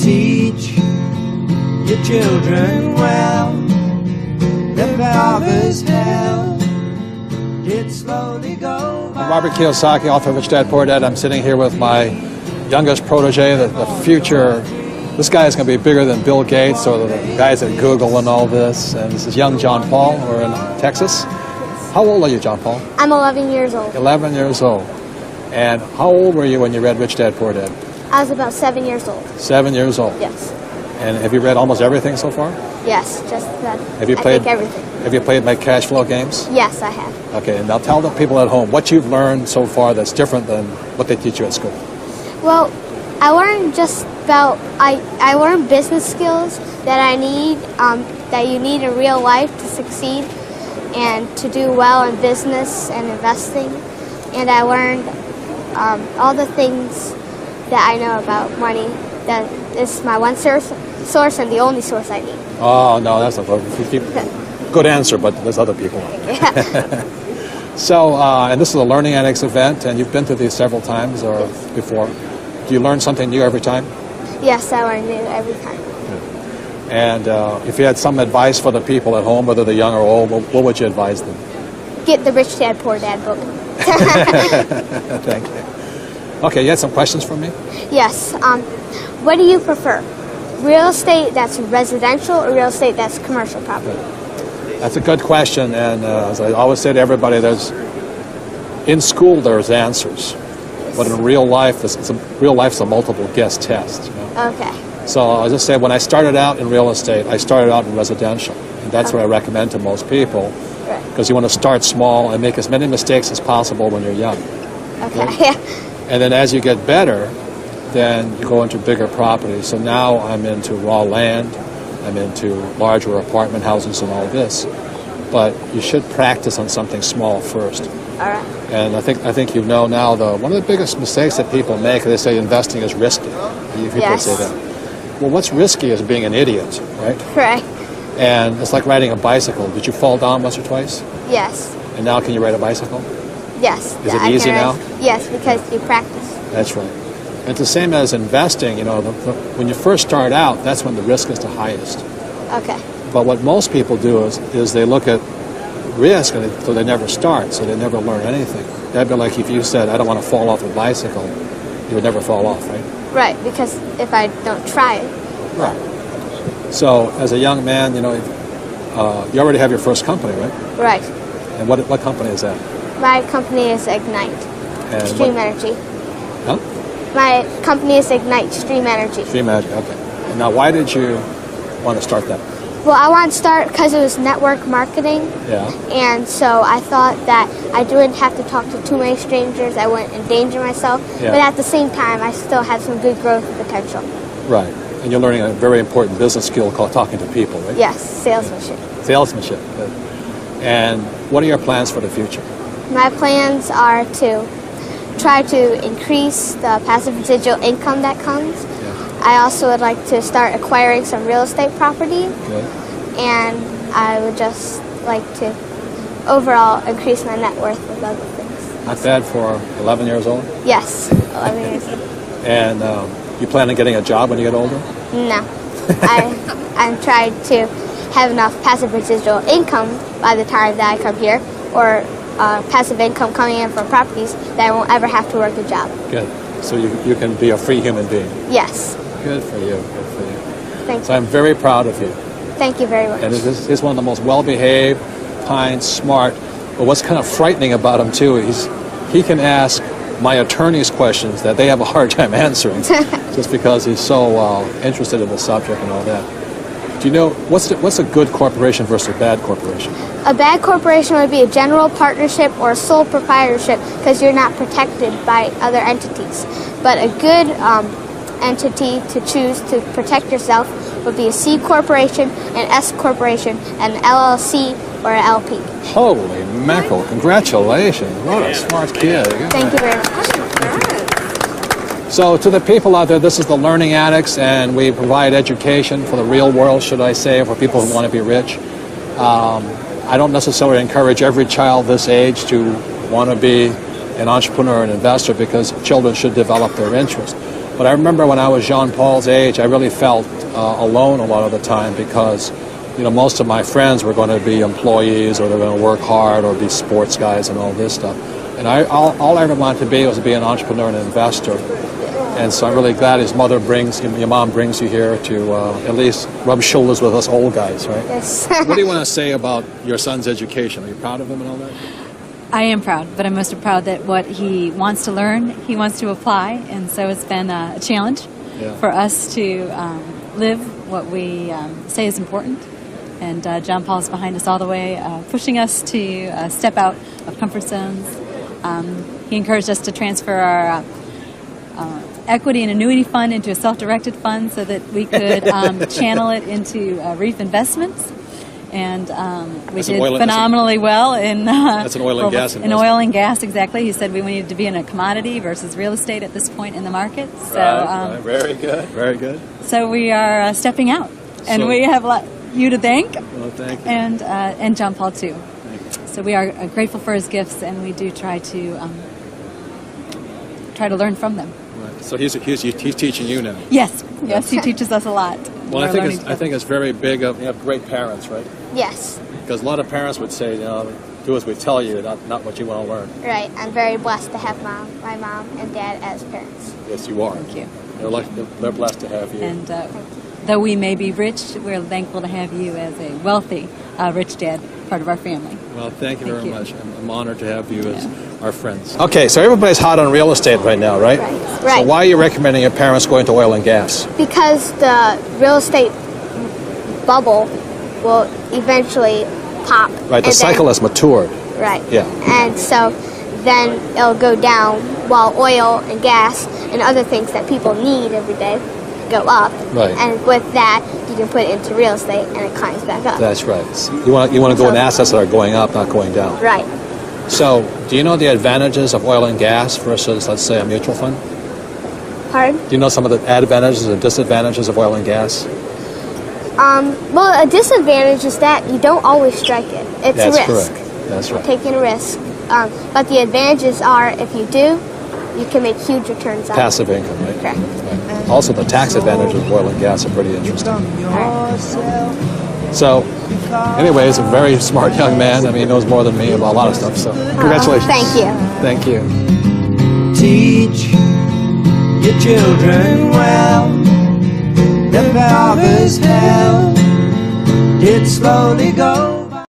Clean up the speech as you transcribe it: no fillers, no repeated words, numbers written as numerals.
teach your children well. Their father's hell did slowly go by. Robert Kiyosaki, author of Rich Dad Poor Dad. I'm sitting here with my youngest protege, the future. This guy is going to be bigger than Bill Gates or the guys at Google and all this. And this is young John Paul. We're in Texas. How old are you, John Paul? I'm 11 years old. 11 years old. And how old were you when you read Rich Dad Poor Dad? I was about 7 years old. 7 years old. Yes. And have you read almost everything so far? Yes, just that. Have you played I think everything. Have you played my cash flow games? Yes, I have. Okay, and now tell the people at home what you've learned so far that's different than what they teach you at school. Well, I learned just about, I learned business skills that I need, that you need in real life to succeed and to do well in business and investing. And I learned all the things that I know about money. That is my one source and the only source I need. Oh, no, that's not good answer, but there's other people. So, and this is a Learning Annex event, and you've been to these several times or before. Do you learn something new every time? Yes, I learn new every time. And if you had some advice for the people at home, whether they're young or old, what would you advise them? Get the Rich Dad Poor Dad book. Thank you. Okay, you had some questions for me? Yes. What do you prefer? Real estate that's residential or real estate that's commercial property? That's a good question, and as I always say to everybody, in school there's answers, but in real life, real life's a multiple guess test. You know? Okay. So I'll just say, when I started out in real estate, I started out in residential, and that's what I recommend to most people, because you want to start small and make as many mistakes as possible when you're young. Okay. Right? And then as you get better, then you go into bigger properties. So now I'm into raw land, I'm into larger apartment houses and all this. But you should practice on something small first. All right. And I think you know now, one of the biggest mistakes that people make, they say investing is risky. People say that. Well, what's risky is being an idiot, right? Right. And it's like riding a bicycle. Did you fall down once or twice? Yes. And now can you ride a bicycle? Yes. Is it easy now? Yes, because you practice. That's right. It's the same as investing. You know, when you first start out, that's when the risk is the highest. Okay. But what most people do is they look at risk, and so they never start, so they never learn anything. That'd be like if you said, I don't want to fall off a bicycle, you would never fall off, right? Right, because if I don't try it. Right. So as a young man, you know, you already have your first company, right? Right. And what company is that? My company is Ignite. Extreme Energy. Huh? My company is Ignite Extreme Energy. Extreme Energy, okay. And now, why did you want to start that? Well, I wanted to start because it was network marketing. Yeah. And so I thought that I wouldn't have to talk to too many strangers. I wouldn't endanger myself. Yeah. But at the same time, I still had some good growth potential. Right. And you're learning a very important business skill called talking to people, right? Yes, salesmanship. Salesmanship. Good. And what are your plans for the future? My plans are to try to increase the passive residual income that comes. Yeah. I also would like to start acquiring some real estate property. Good. And I would just like to overall increase my net worth with other things. Not bad for 11 years old? Yes, 11 years old. And you plan on getting a job when you get older? No. I'm trying to have enough passive residual income by the time that I come here, or passive income coming in from properties that I won't ever have to work a job. Good. So you can be a free human being. Yes. Good for you. Good for you. Thank you. So I'm very proud of you. Thank you very much. And he's one of the most well-behaved, kind, smart. But what's kind of frightening about him too, he can ask my attorneys questions that they have a hard time answering, just because he's so interested in the subject and all that. Do you know what's a good corporation versus a bad corporation? A bad corporation would be a general partnership or a sole proprietorship, because you're not protected by other entities. But a good entity to choose to protect yourself would be a C corporation, an S corporation, an LLC, or an LP. Holy mackerel, congratulations. What a smart kid. Thank you very much. So to the people out there, this is the Learning Addicts, and we provide education for the real world, should I say, for people who want to be rich. I don't necessarily encourage every child this age to want to be an entrepreneur and investor, because children should develop their interest. But I remember when I was Jean Paul's age, I really felt alone a lot of the time because, most of my friends were going to be employees or they're going to work hard or be sports guys and all this stuff. And all I ever wanted to be was to be an entrepreneur and an investor. And so I'm really glad your mom brings you here to at least rub shoulders with us old guys, right? Yes. What do you want to say about your son's education? Are you proud of him and all that? I am proud, but I'm most proud that what he wants to learn, he wants to apply, and so it's been a challenge for us to live what we say is important. And John Paul's behind us all the way, pushing us to step out of comfort zones. He encouraged us to transfer our equity and annuity fund into a self-directed fund so that we could channel it into REIT investments. And we did phenomenally well in that's an oil and gas investment. In oil and gas, exactly. He said we needed to be in a commodity versus real estate at this point in the market. So right. Very good, very good. So we are stepping out, and we have you to thank. Well, thank you. And John Paul too. Thank you. So we are grateful for his gifts, and we do try to learn from them. Right. So he's teaching you now. Yes, he teaches us a lot. Well, I think it's very big. You have great parents, right? Yes. Because a lot of parents would say, do as we tell you, not what you want to learn. Right. I'm very blessed to have my mom and dad as parents. Yes, you are. Thank you. They're blessed to have you. And though we may be rich, we're thankful to have you as a wealthy, rich dad, part of our family. Well, thank you very much. I'm honored to have you as our friends. Okay, so everybody's hot on real estate right now, right? Right. So why are you recommending your parents go into oil and gas? Because the real estate bubble will eventually pop. Right, the cycle has matured. Right. Yeah. And so then it'll go down while oil and gas and other things that people need every day go up. Right. And with that, you can put it into real estate and it climbs back up. That's right. You want to go in assets that are going up, not going down. Right. So, do you know the advantages of oil and gas versus, let's say, a mutual fund? Pardon? Do you know some of the advantages and disadvantages of oil and gas? Well, a disadvantage is that you don't always strike it. It's a risk. That's correct. That's right. Taking a risk. But the advantages are if you do, you can make huge returns on Passive income, right? Correct. Right. Also, the tax advantages of oil and gas are pretty interesting. So, anyway, he's a very smart young man. I mean, he knows more than me about a lot of stuff. So, congratulations. Thank you. Thank you. Teach your children well. The father's hell did slowly go